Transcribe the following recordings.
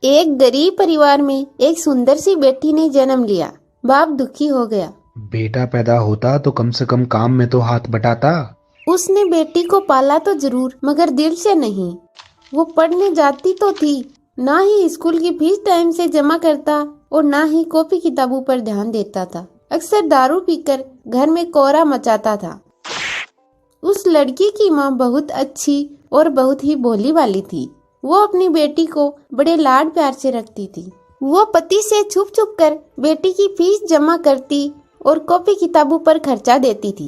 एक गरीब परिवार में एक सुंदर सी बेटी ने जन्म लिया। बाप दुखी हो गया। बेटा पैदा होता तो कम से कम काम में तो हाथ बटाता। उसने बेटी को पाला तो जरूर, मगर दिल से नहीं। वो पढ़ने जाती तो थी, ना ही स्कूल की फीस टाइम से जमा करता और ना ही कॉपी किताबों पर ध्यान देता था। अक्सर दारू पीकर घर में कोहरा मचाता था। उस लड़की की माँ बहुत अच्छी और बहुत ही भोली वाली थी। वो अपनी बेटी को बड़े लाड प्यार से रखती थी। वो पति से छुप छुप कर बेटी की फीस जमा करती और कॉपी किताबों पर खर्चा देती थी।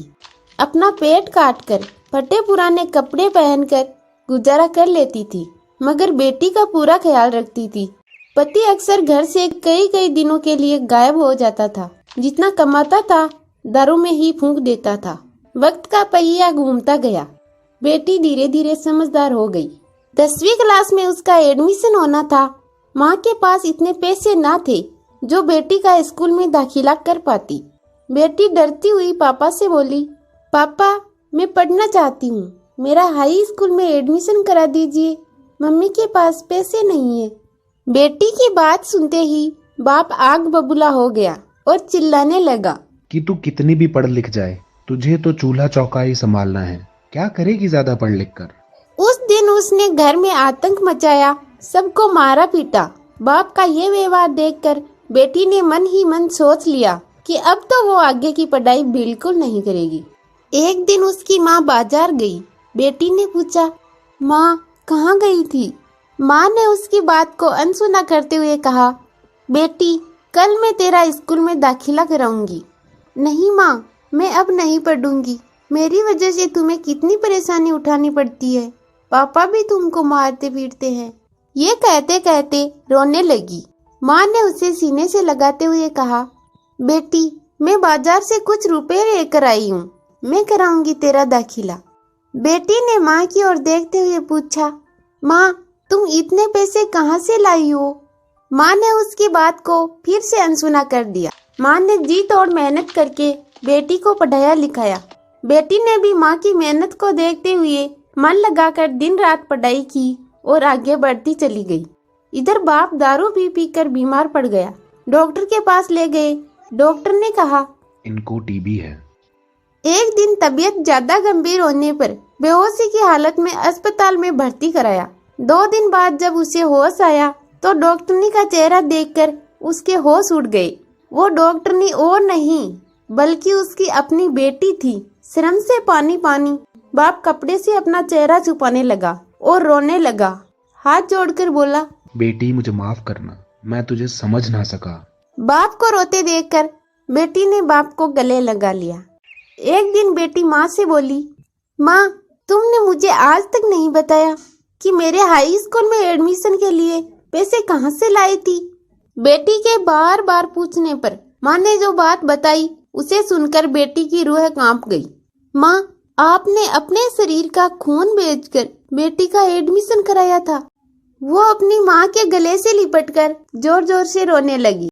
अपना पेट काट कर फटे पुराने कपड़े पहनकर गुजारा कर लेती थी, मगर बेटी का पूरा ख्याल रखती थी। पति अक्सर घर से कई कई दिनों के लिए गायब हो जाता था। जितना कमाता था दारू में ही फूंक देता था। वक्त का पहिया घूमता गया। बेटी धीरे धीरे समझदार हो गई। 10वीं क्लास में उसका एडमिशन होना था। माँ के पास इतने पैसे ना थे जो बेटी का स्कूल में दाखिला कर पाती। बेटी डरती हुई पापा से बोली, पापा मैं पढ़ना चाहती हूँ, मेरा हाई स्कूल में एडमिशन करा दीजिए, मम्मी के पास पैसे नहीं है। बेटी की बात सुनते ही बाप आग बबूला हो गया और चिल्लाने लगा कि तू कितनी भी पढ़ लिख जाए, तुझे तो चूल्हा चौका ही संभालना है। क्या करेगी ज्यादा पढ़ लिख कर। उस दिन उसने घर में आतंक मचाया, सबको मारा पीटा। बाप का ये व्यवहार देखकर बेटी ने मन ही मन सोच लिया कि अब तो वो आगे की पढ़ाई बिल्कुल नहीं करेगी। एक दिन उसकी माँ बाजार गई। बेटी ने पूछा, माँ कहाँ गई थी? माँ ने उसकी बात को अनसुना करते हुए कहा, बेटी कल मैं तेरा स्कूल में दाखिला कराऊंगी। नहीं माँ, मैं अब नहीं पढ़ूंगी, मेरी वजह से तुम्हें कितनी परेशानी उठानी पड़ती है, पापा भी तुमको मारते पीटते हैं। ये कहते कहते रोने लगी। माँ ने उसे सीने से लगाते हुए कहा, बेटी मैं बाजार से कुछ रुपए लेकर आई हूँ, मैं कराऊंगी तेरा दाखिला। बेटी ने माँ की ओर देखते हुए पूछा, माँ तुम इतने पैसे कहाँ से लाई हो? माँ ने उसकी बात को फिर से अनसुना कर दिया। माँ ने जी तोड़ मेहनत करके बेटी को पढ़ाया लिखाया। बेटी ने भी माँ की मेहनत को देखते हुए मन लगाकर दिन रात पढ़ाई की और आगे बढ़ती चली गई। इधर बाप दारू पी पी कर बीमार पड़ गया। डॉक्टर के पास ले गए। डॉक्टर ने कहा, इनको टीबी है। एक दिन तबीयत ज्यादा गंभीर होने पर बेहोशी की हालत में अस्पताल में भर्ती कराया। 2 दिन बाद जब उसे होश आया तो डॉक्टरनी का चेहरा देखकर उसके होश उड़ गए। वो डॉक्टरनी और नहीं बल्कि उसकी अपनी बेटी थी। शर्म से पानी पानी बाप कपड़े से अपना चेहरा छुपाने लगा और रोने लगा। हाथ जोड़कर बोला, बेटी मुझे माफ करना, मैं तुझे समझ ना सका। बाप को रोते देखकर बेटी ने बाप को गले लगा लिया। एक दिन बेटी माँ से बोली, माँ तुमने मुझे आज तक नहीं बताया कि मेरे हाई स्कूल में एडमिशन के लिए पैसे कहाँ से लाई थी। बेटी के बार बार पूछने पर माँ ने जो बात बताई उसे सुनकर बेटी की रूह कांप गई। माँ आपने अपने शरीर का खून बेचकर बेटी का एडमिशन कराया था। वो अपनी माँ के गले से लिपटकर जोर जोर से रोने लगी।